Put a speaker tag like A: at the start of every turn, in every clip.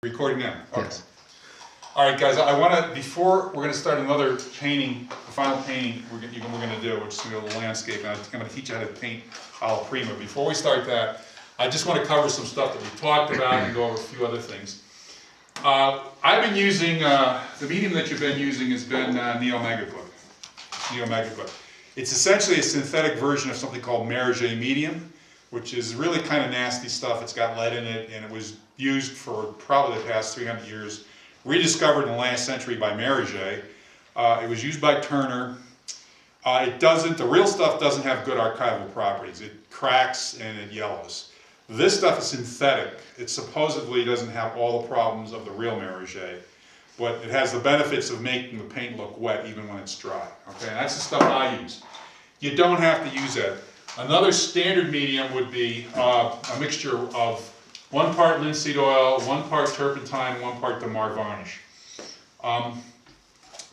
A: Recording now. Okay.
B: Yes.
A: All right, guys. I want to before we're going to start another painting, the final painting we're going to do, which is going to be a landscape. And I'm going to teach you how to paint alla prima. Before we start that, I just want to cover some stuff that we talked about and go over a few other things. I've been using the medium that you've been using has been Neo-Megaclip. It's essentially a synthetic version of something called Merige medium, which is really kind of nasty stuff. It's got lead in it, and it was used for probably the past 300 years. Rediscovered in the last century by Merige. It was used by Turner. The real stuff doesn't have good archival properties. It cracks and it yellows. This stuff is synthetic. It supposedly doesn't have all the problems of the real Merige, but it has the benefits of making the paint look wet even when it's dry. Okay, and that's the stuff I use. You don't have to use that. Another standard medium would be a mixture of 1 part linseed oil, 1 part turpentine, 1 part Damar varnish.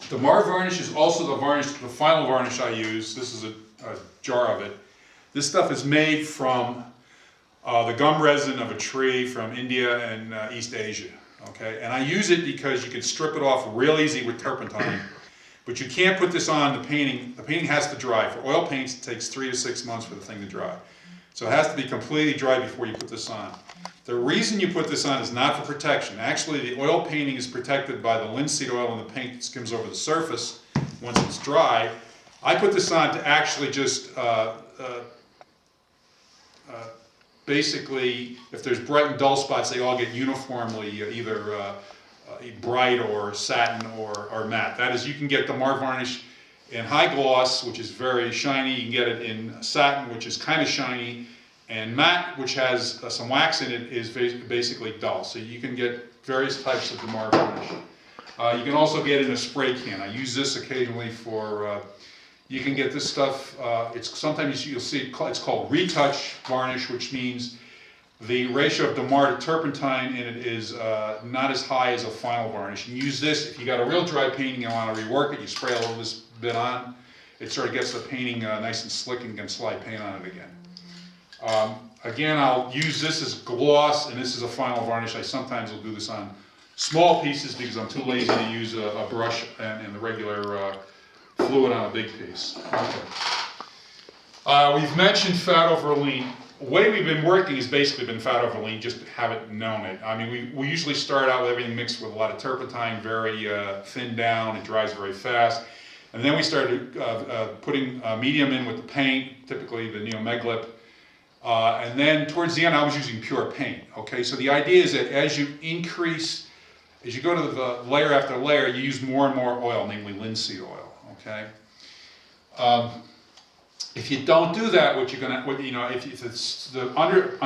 A: Damar varnish is also the final varnish I use. This is a jar of it. This stuff is made from the gum resin of a tree from India and East Asia. Okay, and I use it because you can strip it off real easy with turpentine. But you can't put this on the painting. The painting has to dry. For oil paints, it takes 3 to 6 months for the thing to dry. So it has to be completely dry before you put this on. The reason you put this on is not for protection. Actually, the oil painting is protected by the linseed oil and the paint that skims over the surface once it's dry. I put this on to actually just basically, if there's bright and dull spots, they all get uniformly either bright or satin or matte. That is, you can get Damar varnish in high gloss, which is very shiny. You can get it in satin, which is kind of shiny, and matte, which has some wax in it, is basically dull. So you can get various types of Damar varnish. You can also get it in a spray can. I use this occasionally for. You can get this stuff. Sometimes you'll see it's called retouch varnish, which means the ratio of Damar to turpentine in it is not as high as a final varnish. You use this if you got a real dry painting and want to rework it. You spray a little of this bit on. It sort of gets the painting nice and slick and can slide paint on it again. Again, I'll use this as gloss, and this is a final varnish. I sometimes will do this on small pieces because I'm too lazy to use a brush and the regular fluid on a big piece. Okay. We've mentioned fat over lean. The way we've been working has basically been fat over lean, just haven't known it. I mean, we usually start out with everything mixed with a lot of turpentine, very thinned down, it dries very fast. And then we started putting medium in with the paint, typically the Neo-Megaclip. And then towards the end, I was using pure paint. Okay, so the idea is that as you go to the layer after layer, you use more and more oil, namely linseed oil. Okay. If you don't do that, if an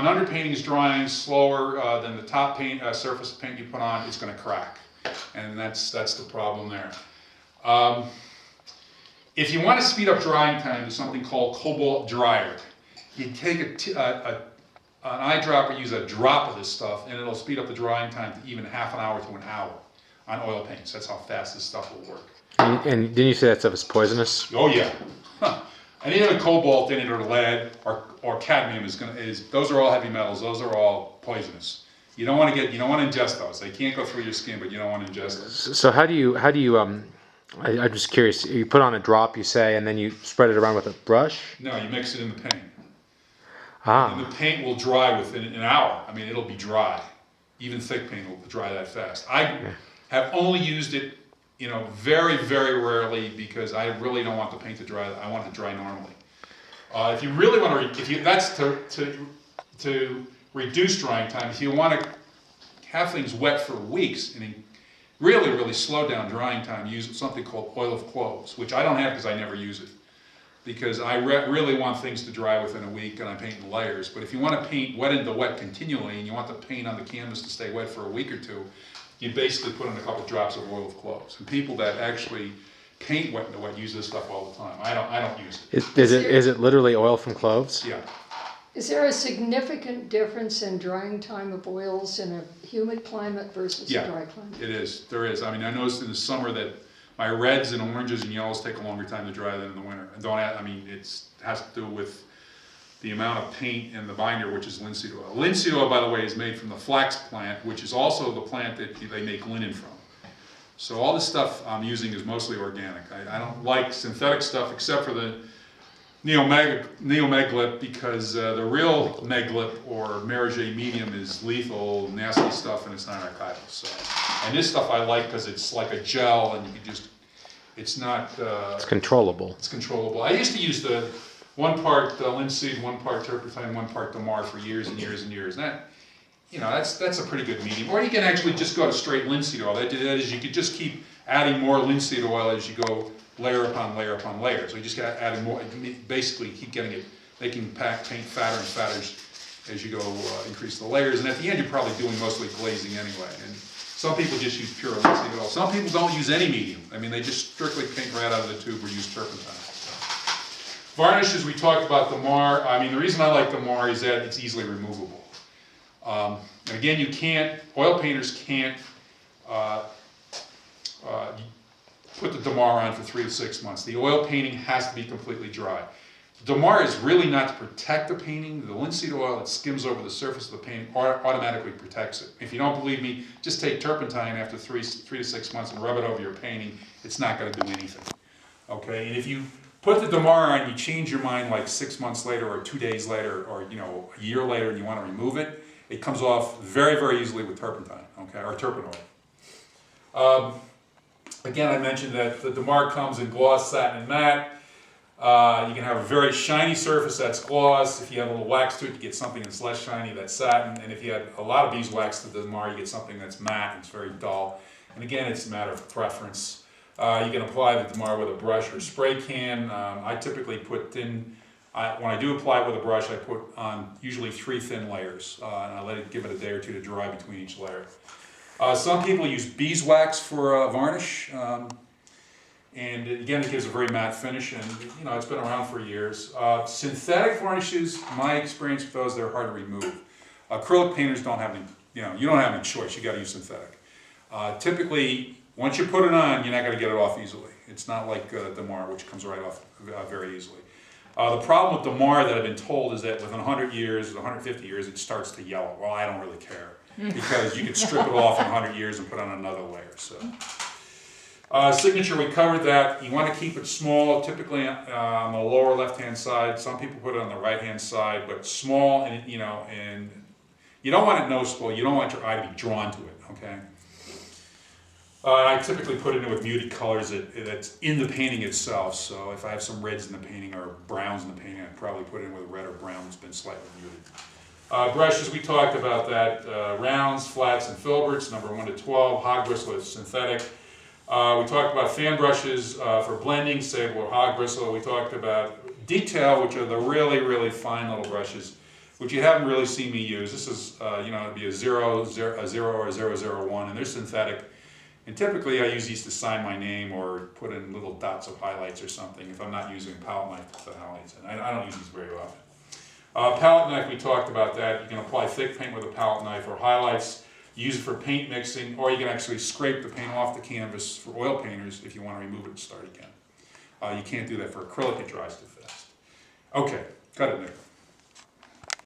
A: underpainting is drying slower than the top paint surface paint you put on, it's going to crack, and that's the problem there. If you want to speed up drying time, there's something called cobalt dryer. You take an eyedropper, use a drop of this stuff, and it'll speed up the drying time to even half an hour to an hour on oil paints. That's how fast this stuff will work.
B: And didn't you say that stuff is poisonous?
A: Oh yeah. Huh. Anything with cobalt in it or lead or cadmium those are all heavy metals. Those are all poisonous. You don't want to ingest those. They can't go through your skin, but you don't want to ingest them.
B: So how do you I'm just curious. You put on a drop, you say, and then you spread it around with a brush?
A: No, you mix it in the paint.
B: Ah.
A: And the paint will dry within an hour. I mean, it'll be dry. Even thick paint will dry that fast. I have only used it very, very rarely because I really don't want the paint to dry. I want it to dry normally. If you really want to, that's to reduce drying time. If you want to have things wet for weeks and really, really slow down drying time, use something called oil of cloves, which I don't have because I never use it. Because I really want things to dry within a week and I paint in layers. But if you want to paint wet into wet continually and you want the paint on the canvas to stay wet for a week or two, you basically put in a couple drops of oil of cloves. And people that actually paint wet into wet use this stuff all the time. I don't use it.
B: Is it literally oil from cloves?
A: Yeah.
C: Is there a significant difference in drying time of oils in a humid climate versus a dry climate?
A: It is. There is. I mean, I noticed in the summer that my reds and oranges and yellows take a longer time to dry than in the winter. It has to do with the amount of paint in the binder, which is linseed oil. Linseed oil, by the way, is made from the flax plant, which is also the plant that they make linen from. So all the stuff I'm using is mostly organic. I don't like synthetic stuff except for the neomeglip, because the real meglip or Merige medium is lethal, nasty stuff, and it's not archival. So, and this stuff I like because it's like a gel, and you can just, it's not.
B: It's controllable.
A: It's controllable. I used to use the 1 part linseed, 1 part turpentine, 1 part damar for years and years and years. And that, that's a pretty good medium. Or you can actually just go to straight linseed oil. That is, you could just keep adding more linseed oil as you go layer upon layer upon layer. So you just got adding more. Basically, keep getting it, making paint fatter and fatter as you go increase the layers. And at the end, you're probably doing mostly glazing anyway. And some people just use pure linseed oil. Some people don't use any medium. I mean, they just strictly paint right out of the tube or use turpentine. Varnishes, we talked about damar. I mean, the reason I like damar is that it's easily removable. And again, oil painters can't put the damar on for 3 to 6 months. The oil painting has to be completely dry. Damar is really not to protect the painting. The linseed oil that skims over the surface of the painting automatically protects it. If you don't believe me, just take turpentine after 3 to 6 months and rub it over your painting. It's not going to do anything. Okay, and if you put the damar on, you change your mind like 6 months later or 2 days later or a year later and you want to remove it, it comes off very, very easily with turpentine, okay, or turpenoid. Again, I mentioned that the damar comes in gloss, satin, and matte. You can have a very shiny surface that's gloss. If you add a little wax to it, you get something that's less shiny, that's satin. And if you add a lot of beeswax to the damar, you get something that's matte, it's very dull. And again, it's a matter of preference. You can apply the damar with a brush or spray can. I typically put when I do apply it with a brush, I put on usually 3 thin layers, and I give it a day or 2 to dry between each layer. Some people use beeswax for varnish, and again, it gives a very matte finish, and it's been around for years. Synthetic varnishes, my experience with those, they're hard to remove. Acrylic painters don't have any, you don't have any choice. You got to use synthetic. Typically, once you put it on, you're not going to get it off easily. It's not like damar, which comes right off very easily. The problem with damar that I've been told is that within 100 years, 150 years, it starts to yellow. Well, I don't really care, because you can strip it off in 100 years and put on another layer. So, signature, we covered that. You want to keep it small, typically on the lower left-hand side. Some people put it on the right-hand side, but small, and and you don't want it noticeable. You don't want your eye to be drawn to it. Okay. I typically put it in with muted colors that's in the painting itself. So if I have some reds in the painting or browns in the painting, I'd probably put it in with red or brown that's been slightly muted. Brushes, we talked about that. Rounds, flats, and filberts, number 1 to 12. Hog bristle is synthetic. We talked about fan brushes for blending, sable or hog bristle. We talked about detail, which are the really, really fine little brushes, which you haven't really seen me use. This is, it'd be a 0 or 001, and they're synthetic. And typically I use these to sign my name or put in little dots of highlights or something if I'm not using a palette knife to put highlights in. I don't use these very often. Palette knife, we talked about that. You can apply thick paint with a palette knife or highlights. Use it for paint mixing, or you can actually scrape the paint off the canvas for oil painters if you want to remove it and start again. You can't do that for acrylic, it dries too fast. Okay, cut it, Nick.